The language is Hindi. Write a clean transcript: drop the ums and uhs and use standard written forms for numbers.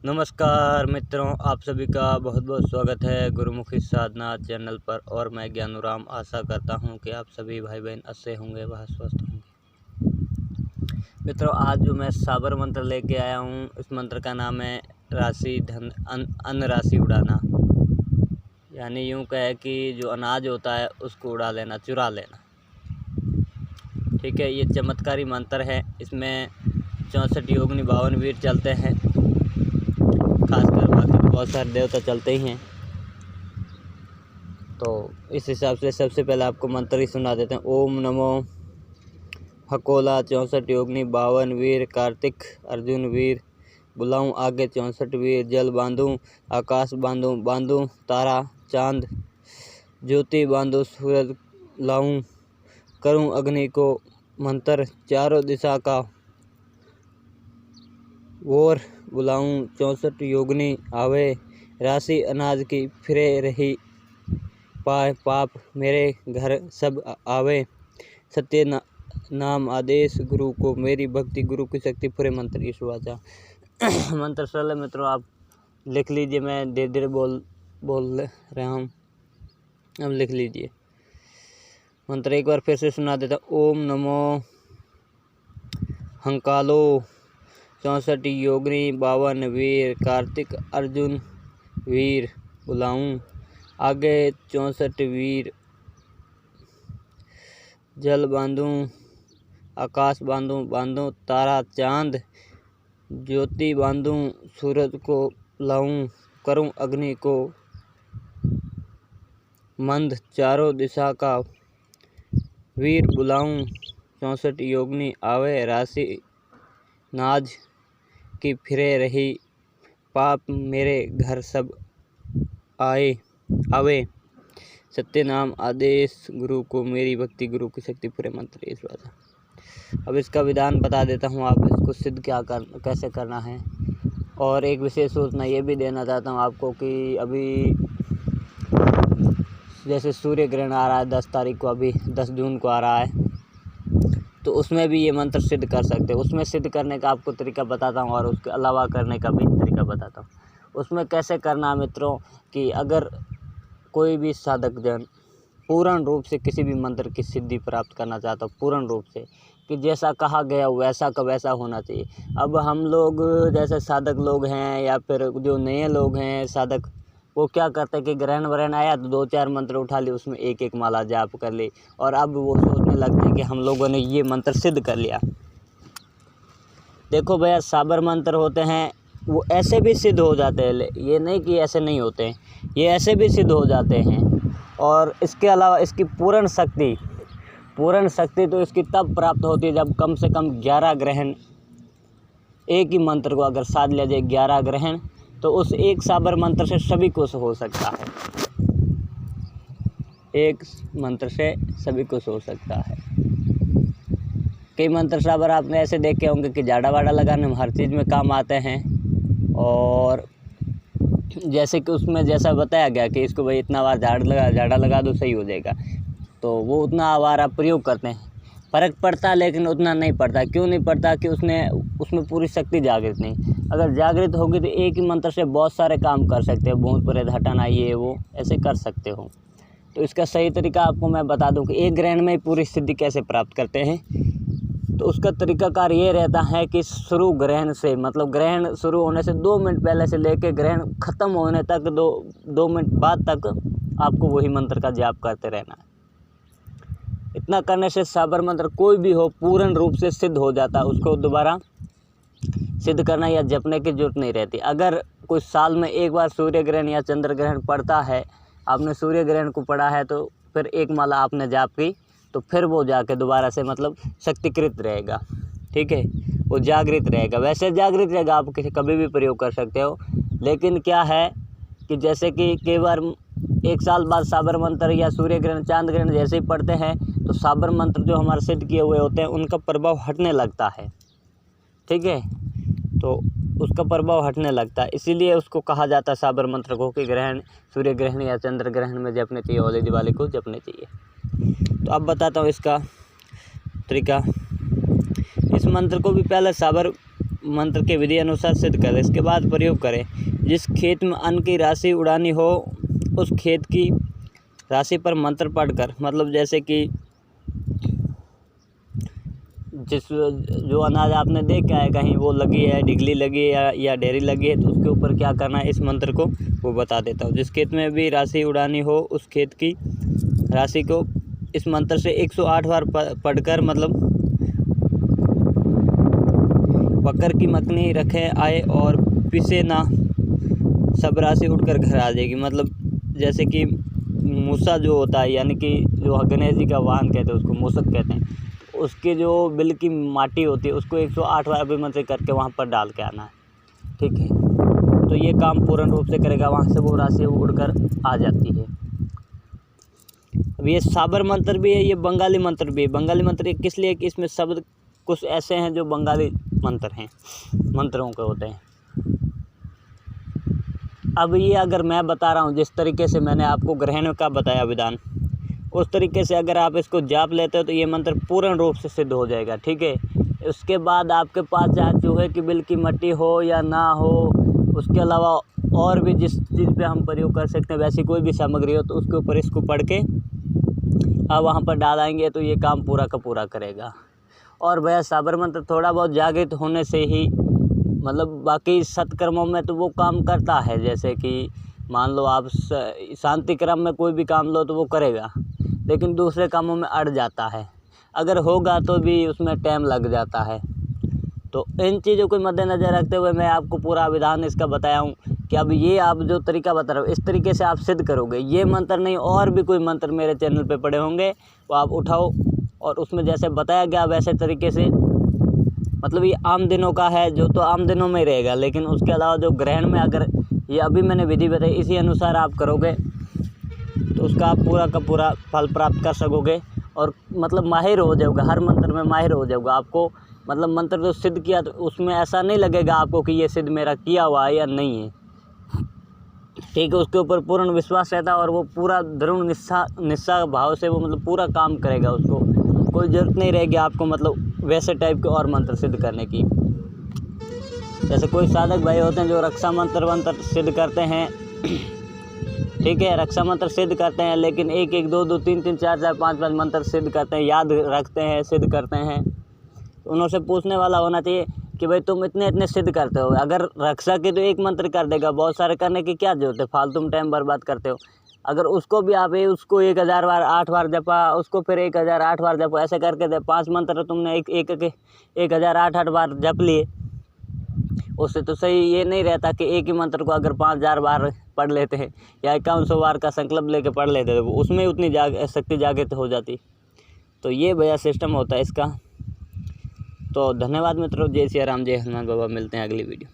नमस्कार मित्रों, आप सभी का बहुत बहुत स्वागत है गुरुमुखी साधना चैनल पर। और मैं ज्ञानुराम आशा करता हूं कि आप सभी भाई बहन अच्छे होंगे, वह स्वस्थ होंगे। मित्रों, आज जो मैं साबर मंत्र लेके आया हूं, इस मंत्र का नाम है राशि धन अन्न राशि उड़ाना। यानी यूं कहे कि जो अनाज होता है उसको उड़ा लेना, चुरा लेना। ठीक है, ये चमत्कारी मंत्र है। इसमें 64 योगिनी 52 वीर चलते हैं। खासकर बाकी तो बहुत सारे देवता चलते ही हैं। तो इस हिसाब से सबसे पहले आपको मंत्र ही सुना देते हैं। ओम नमो हकोला 64 योगिनी 52 वीर, कार्तिक अर्जुन वीर, बुलाऊं आगे 64 वीर, जल बांधूं आकाश बांधूं, बांधूं तारा चांद, ज्योति बांधूं सूरज लाऊं, करूं अग्नि को मंत्र चारों दिशा का, और बुलाऊं 64 योगिनी आवे, राशि अनाज की फिरे रही पाए, पाप मेरे घर सब आवे, सत्य नाम आदेश गुरु को मेरी भक्ति, गुरु की शक्ति पूरे मंत्र की सुवाचा। मंत्र सरल है मित्रों, आप लिख लीजिए। मैं धीरे धीरे बोल रहा हूँ, अब लिख लीजिए। मंत्र एक बार फिर से सुना देता। ओम नमो हंकालो 64 योगिनी 52 वीर, कार्तिक अर्जुन वीर, बुलाऊं आगे 64 वीर, जल बांधूं आकाश बांधूं, बांधूं तारा चांद, ज्योति बांधूं सूरज को लाऊं, करूं अग्नि को मंद चारों दिशा का, वीर बुलाऊं 64 योगिनी आवे, राशि नाज की फिरे रही पाप मेरे घर सब आवे, सत्य नाम आदेश गुरु को मेरी भक्ति, गुरु की शक्ति पूरे मंत्र इस बात। अब इसका विधान बता देता हूँ, आप इसको सिद्ध कैसे करना है। और एक विशेष सूचना ये भी देना चाहता हूँ आपको कि अभी जैसे सूर्य ग्रहण आ रहा है 10 तारीख को, अभी 10 जून को आ रहा है, तो उसमें भी ये मंत्र सिद्ध कर सकते हैं। उसमें सिद्ध करने का आपको तरीका बताता हूँ और उसके अलावा करने का भी तरीका बताता हूँ। उसमें कैसे करना है मित्रों कि अगर कोई भी साधक जन पूर्ण रूप से किसी भी मंत्र की सिद्धि प्राप्त करना चाहता हो, पूर्ण रूप से कि जैसा कहा गया वैसा का वैसा होना चाहिए। अब हम लोग जैसे साधक लोग हैं या फिर जो नए लोग हैं साधक, वो क्या करते हैं कि ग्रहण वरहण आया तो 2-4 मंत्र उठा ली, उसमें एक माला जाप कर ली, और अब वो सोचने लगते हैं कि हम लोगों ने ये मंत्र सिद्ध कर लिया। देखो भैया, साबर मंत्र होते हैं वो ऐसे भी सिद्ध हो जाते हैं, ये नहीं कि ऐसे नहीं होते हैं, ये ऐसे भी सिद्ध हो जाते हैं। और इसके अलावा इसकी पूर्ण शक्ति तो इसकी तब प्राप्त होती है जब कम से कम 11 ग्रहण, एक ही मंत्र को अगर साध लिया जाए 11 ग्रहण, तो उस एक साबर मंत्र से सभी कुछ हो सकता है। एक मंत्र से सभी कुछ हो सकता है। कई मंत्र साबर आपने ऐसे देखे होंगे कि झाड़ा वाड़ा लगाने में हर चीज़ में काम आते हैं। और जैसे कि उसमें जैसा बताया गया कि इसको भाई इतना बार झाड़ा लगा दो सही हो जाएगा, तो वो उतना बार आप प्रयोग करते हैं, फ़र्क पड़ता है, लेकिन उतना नहीं पड़ता। क्यों नहीं पड़ता? कि उसमें पूरी शक्ति जागृत नहीं। अगर जागृत होगी तो एक ही मंत्र से बहुत सारे काम कर सकते हो, भूत प्रेत हटाना, ये वो ऐसे कर सकते हो। तो इसका सही तरीका आपको मैं बता दूं कि एक ग्रहण में पूरी सिद्धि कैसे प्राप्त करते हैं। तो उसका तरीकाकार ये रहता है कि शुरू ग्रहण से, मतलब ग्रहण शुरू होने से 2 मिनट पहले से लेकर ग्रहण ख़त्म होने तक 2 मिनट बाद तक आपको वही मंत्र का जाप करते रहना है। इतना करने से साबर मंत्र कोई भी हो पूर्ण रूप से सिद्ध हो जाता है। उसको दोबारा सिद्ध करना या जपने की जरूरत नहीं रहती। अगर कोई साल में एक बार सूर्य ग्रहण या चंद्र ग्रहण पड़ता है, आपने सूर्य ग्रहण को पढ़ा है, तो फिर एक माला आपने जाप की, तो फिर वो जाके दोबारा से मतलब शक्तिकृत रहेगा। ठीक है, वो जागृत रहेगा। वैसे जागृत रहेगा, आप कभी भी प्रयोग कर सकते हो। लेकिन क्या है कि जैसे कि कई बार 1 साल बाद साबर मंत्र या सूर्य ग्रहण चांद ग्रहण जैसे ही पढ़ते हैं, तो साबर मंत्र जो हमारे सिद्ध किए हुए होते हैं उनका प्रभाव हटने लगता है। ठीक है, तो उसका प्रभाव हटने लगता है, इसीलिए उसको कहा जाता है साबर मंत्र को कि ग्रहण, सूर्य ग्रहण या चंद्र ग्रहण में जपने चाहिए, होली दिवाली को जपने चाहिए। तो अब बताता हूँ इसका तरीका। इस मंत्र को भी पहले साबर मंत्र के विधि अनुसार सिद्ध करें। इसके बाद प्रयोग करें। जिस खेत में अन्न की राशि उड़ानी हो उस खेत की राशि पर मंत्र पढ़कर, मतलब जैसे कि जो अनाज आपने देखा है कहीं वो लगी है, ढिगली लगी है या डेयरी लगी है, तो उसके ऊपर क्या करना है, इस मंत्र को वो बता देता हूँ। जिस खेत में भी राशि उड़ानी हो उस खेत की राशि को इस मंत्र से 108 बार पढ़कर, मतलब बकर की मखनी रखे आए और पिसे ना, सब राशि उड़कर घर आ जाएगी। मतलब जैसे कि मूसा जो होता है, यानी कि जो गणेश जी का वाहन कहते हैं, उसको मूसक कहते हैं, उसके जो बिल की माटी होती है उसको 108 बार अभिमंत्रित करके वहाँ पर डाल के आना है। ठीक है, तो ये काम पूर्ण रूप से करेगा, वहाँ से वो राशि उड़कर आ जाती है। अब ये साबर मंत्र भी है, ये बंगाली मंत्र भी है। बंगाली मंत्र किस लिए कि इसमें शब्द कुछ ऐसे हैं जो बंगाली मंत्र हैं, मंत्रों के होते हैं। अब ये अगर मैं बता रहा हूँ जिस तरीके से मैंने आपको ग्रहण का बताया विधान, उस तरीके से अगर आप इसको जाप लेते हो तो ये मंत्र पूर्ण रूप से सिद्ध हो जाएगा। ठीक है, उसके बाद आपके पास चाहे चूहे की बिल की मट्टी हो या ना हो, उसके अलावा और भी जिस चीज़ पे हम प्रयोग कर सकते हैं वैसी कोई भी सामग्री हो, तो उसके ऊपर इसको पढ़ के आप वहाँ पर डालेंगे तो ये काम पूरा का पूरा करेगा। और भैया साबर मंत्र थोड़ा बहुत जागृत होने से ही, मतलब बाकी सत्कर्मों में तो वो काम करता है। जैसे कि मान लो आप शांति क्रम में कोई भी काम लो तो वो करेगा, लेकिन दूसरे कामों में अड़ जाता है। अगर होगा तो भी उसमें टाइम लग जाता है। तो इन चीज़ों को मद्देनज़र रखते हुए मैं आपको पूरा विधान इसका बताया हूँ कि अब ये आप जो तरीका बता रहे हो इस तरीके से आप सिद्ध करोगे। ये मंत्र नहीं, और भी कोई मंत्र मेरे चैनल पे पड़े होंगे, वो आप उठाओ और उसमें जैसे बताया गया वैसे तरीके से, मतलब ये आम दिनों का है जो तो आम दिनों में ही रहेगा, लेकिन उसके अलावा जो ग्रहण में अगर ये अभी मैंने विधि बताई इसी अनुसार आप करोगे तो उसका आप पूरा का पूरा फल प्राप्त कर सकोगे और मतलब माहिर हो जाओगे, हर मंत्र में माहिर हो जाओगे। आपको मतलब मंत्र जो सिद्ध किया तो उसमें ऐसा नहीं लगेगा आपको कि ये सिद्ध मेरा किया हुआ है या नहीं है। ठीक है, उसके ऊपर पूर्ण विश्वास रहता है और वो पूरा दृढ़ निश्चय भाव से वो मतलब पूरा काम करेगा। उसको कोई ज़रूरत नहीं रहेगी आपको मतलब वैसे टाइप के और मंत्र सिद्ध करने की। जैसे कोई साधक भाई होते हैं जो रक्षा मंत्र सिद्ध करते हैं, ठीक है, रक्षा मंत्र सिद्ध करते हैं, लेकिन 1 1 2 2 3 3 4 4 5 5 मंत्र सिद्ध करते हैं, याद रखते हैं, सिद्ध करते हैं। तो उनसे पूछने वाला होना चाहिए कि भाई तुम इतने इतने सिद्ध करते हो, अगर रक्षा की तो एक मंत्र कर देगा, बहुत सारे करने की क्या जरूरत है, फालतू में टाइम बर्बाद करते हो। अगर उसको भी आप उसको 1000 बार 8 बार जपा, उसको फिर 1008 बार जपो, ऐसे करके 5 मंत्र तुमने 1008 बार जप लिए, उससे तो सही ये नहीं रहता कि एक ही मंत्र को अगर 5000 बार पढ़ लेते हैं या 5100 बार का संकल्प लेके पढ़ लेते हैं, उसमें उतनी शक्ति जागृत हो जाती। तो ये भैया सिस्टम होता है इसका। तो धन्यवाद मित्रों, जय सिया राम, जय हनुमान बाबा। मिलते हैं अगली वीडियो।